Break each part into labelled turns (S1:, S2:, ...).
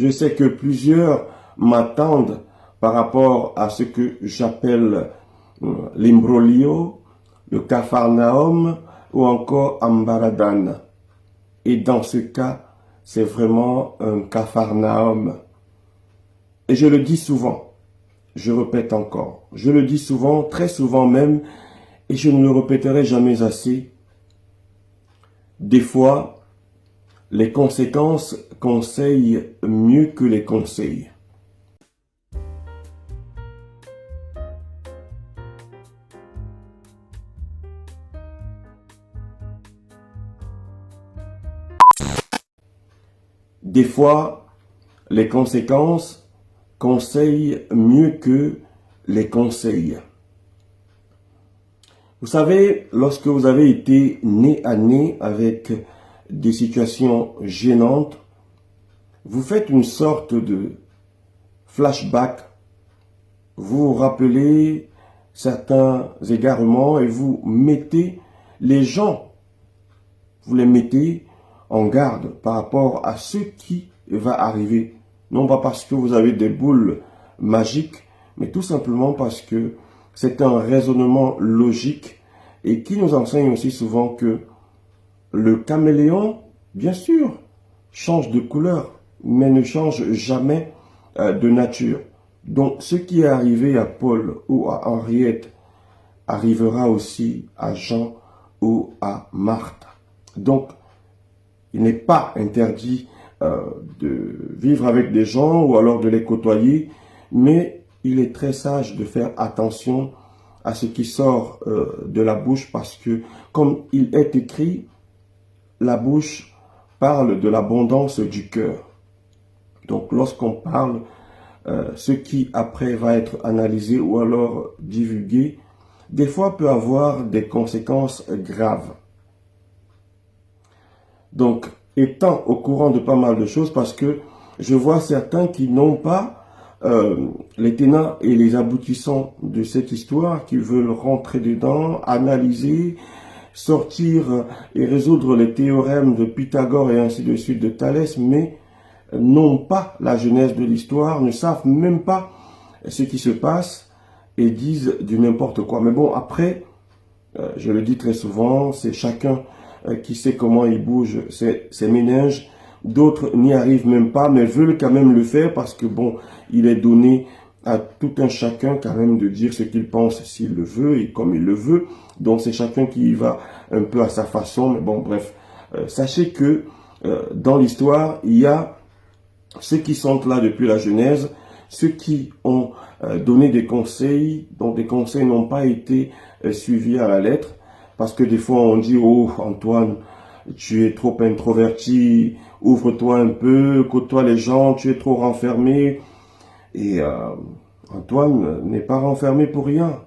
S1: Je sais que plusieurs m'attendent par rapport à ce que j'appelle l'imbroglio, le capharnaüm ou encore Ambaradan. Et dans ce cas, c'est vraiment un capharnaüm. Et je le dis souvent, je répète encore, je le dis souvent, très souvent même, et je ne le répéterai jamais assez. Des fois, les conséquences conseillent mieux que les conseils. Des fois, les conséquences conseillent mieux que les conseils. Vous savez, lorsque vous avez été nez à nez avec des situations gênantes, vous faites une sorte de flashback, vous vous rappelez certains égarements et vous mettez les gens, vous les mettez en garde par rapport à ce qui va arriver. Non pas parce que vous avez des boules magiques, mais tout simplement parce que c'est un raisonnement logique et qui nous enseigne aussi souvent que le caméléon, bien sûr, change de couleur, mais ne change jamais de nature. Donc, ce qui est arrivé à Paul ou à Henriette arrivera aussi à Jean ou à Marthe. Donc, il n'est pas interdit de vivre avec des gens ou alors de les côtoyer, mais il est très sage de faire attention à ce qui sort de la bouche parce que, comme il est écrit, la bouche parle de l'abondance du cœur. Donc, lorsqu'on parle, ce qui après va être analysé ou alors divulgué, des fois peut avoir des conséquences graves. Donc, étant au courant de pas mal de choses, parce que je vois certains qui n'ont pas les tenants et les aboutissants de cette histoire, qui veulent rentrer dedans, analyser, sortir et résoudre les théorèmes de Pythagore et ainsi de suite de Thalès, mais n'ont pas la genèse de l'histoire, ne savent même pas ce qui se passe et disent du n'importe quoi. Mais bon, après, je le dis très souvent, c'est chacun qui sait comment il bouge ses méninges. D'autres n'y arrivent même pas, mais veulent quand même le faire parce que bon, il est donné à tout un chacun quand même de dire ce qu'il pense s'il le veut et comme il le veut. Donc c'est chacun qui y va un peu à sa façon. Mais bon, bref, sachez que dans l'histoire, il y a ceux qui sont là depuis la Genèse, ceux qui ont donné des conseils, dont des conseils n'ont pas été suivis à la lettre, parce que des fois on dit « Oh Antoine, tu es trop introverti, ouvre-toi un peu, côtoie les gens, tu es trop renfermé. » Et Antoine n'est pas renfermé pour rien.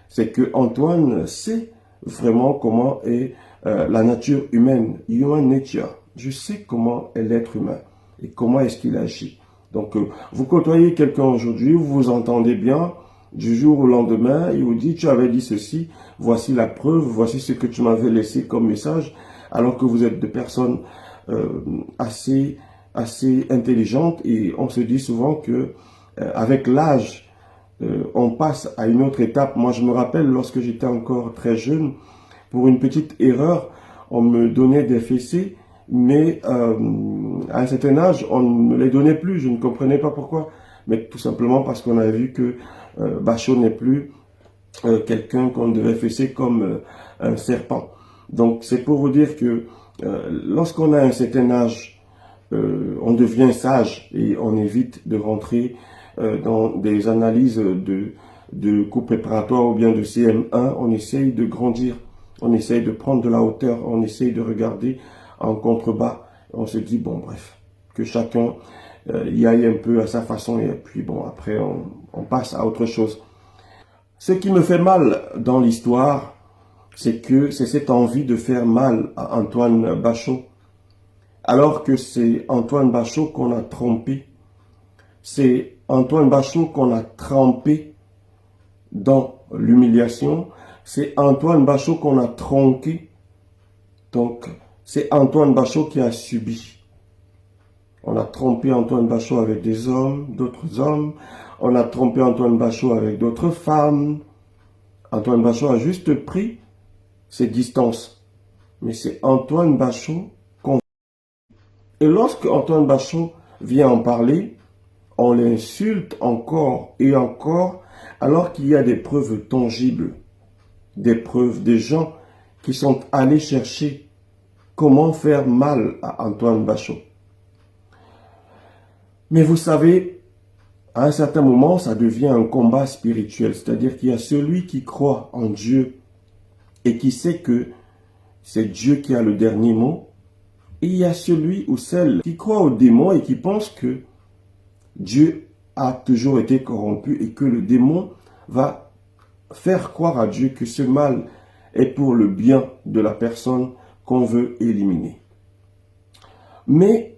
S1: C'est que Antoine sait vraiment comment est la nature humaine, human nature. Je sais comment est l'être humain et comment est-ce qu'il agit. Donc, vous côtoyez quelqu'un aujourd'hui, vous vous entendez bien, du jour au lendemain, il vous dit, tu avais dit ceci, voici la preuve, voici ce que tu m'avais laissé comme message, alors que vous êtes des personnes assez intelligentes et on se dit souvent que avec l'âge, on passe à une autre étape. Moi, je me rappelle, lorsque j'étais encore très jeune, pour une petite erreur, on me donnait des fessées, mais à un certain âge, on ne me les donnait plus. Je ne comprenais pas pourquoi. Mais tout simplement parce qu'on avait vu que Bachot n'est plus quelqu'un qu'on devait fesser comme un serpent. Donc, c'est pour vous dire que lorsqu'on a un certain âge, on devient sage et on évite de rentrer dans des analyses de cours préparatoires ou bien de CM1. On essaye de grandir, on essaye de prendre de la hauteur, on essaye de regarder en contrebas. On se dit, bon, bref, que chacun y aille un peu à sa façon et puis, bon, après, on passe à autre chose. Ce qui me fait mal dans l'histoire, c'est que c'est cette envie de faire mal à Antoine Bachot, alors que c'est Antoine Bachot qu'on a trompé. C'est Antoine Bachot qu'on a trempé dans l'humiliation. C'est Antoine Bachot qu'on a tronqué. Donc, c'est Antoine Bachot qui a subi. On a trompé Antoine Bachot avec des hommes, d'autres hommes. On a trompé Antoine Bachot avec d'autres femmes. Antoine Bachot a juste pris ses distances. Mais c'est Antoine Bachot qu'on... Et lorsque Antoine Bachot vient en parler, on l'insulte encore et encore, alors qu'il y a des preuves tangibles, des preuves des gens qui sont allés chercher comment faire mal à Antoine Bachot. Mais vous savez, à un certain moment, ça devient un combat spirituel, c'est-à-dire qu'il y a celui qui croit en Dieu et qui sait que c'est Dieu qui a le dernier mot, et il y a celui ou celle qui croit au démon et qui pense que Dieu a toujours été corrompu et que le démon va faire croire à Dieu que ce mal est pour le bien de la personne qu'on veut éliminer. Mais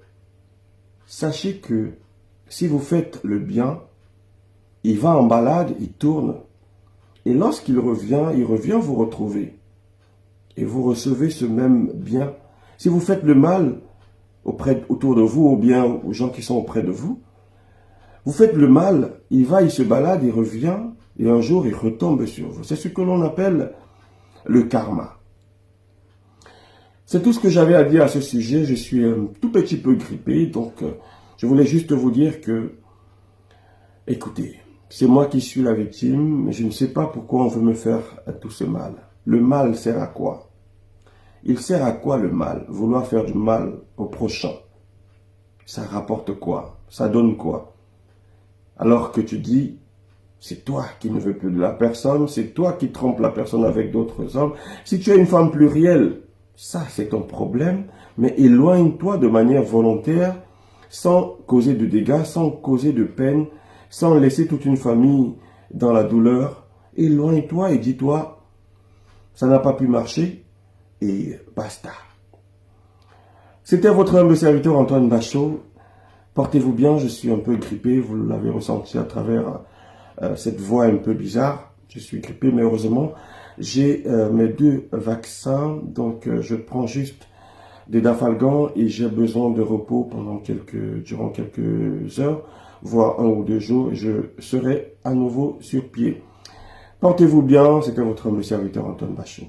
S1: sachez que si vous faites le bien, il va en balade, il tourne. Et lorsqu'il revient, il revient vous retrouver. Et vous recevez ce même bien. Si vous faites le mal autour de vous, ou bien aux gens qui sont auprès de vous, vous faites le mal, il va, il se balade, il revient, et un jour, il retombe sur vous. C'est ce que l'on appelle le karma. C'est tout ce que j'avais à dire à ce sujet. Je suis un tout petit peu grippé, donc je voulais juste vous dire que, écoutez, c'est moi qui suis la victime, mais je ne sais pas pourquoi on veut me faire tout ce mal. Le mal sert à quoi? Il sert à quoi le mal? Vouloir faire du mal au prochain. Ça rapporte quoi? Ça donne quoi? Alors que tu dis, c'est toi qui ne veux plus de la personne, c'est toi qui trompes la personne avec d'autres hommes. Si tu es une femme plurielle, ça c'est ton problème, mais éloigne-toi de manière volontaire, sans causer de dégâts, sans causer de peine, sans laisser toute une famille dans la douleur. Éloigne-toi et dis-toi, ça n'a pas pu marcher, et basta. C'était votre humble serviteur Antoine Bachot. Portez-vous bien, je suis un peu grippé, vous l'avez ressenti à travers cette voix un peu bizarre. Je suis grippé, mais heureusement, j'ai mes 2 vaccins, donc je prends juste des Dafalgan et j'ai besoin de repos durant quelques heures, voire 1 ou 2 jours, et je serai à nouveau sur pied. Portez-vous bien, c'était votre humble serviteur Antoine Bachot.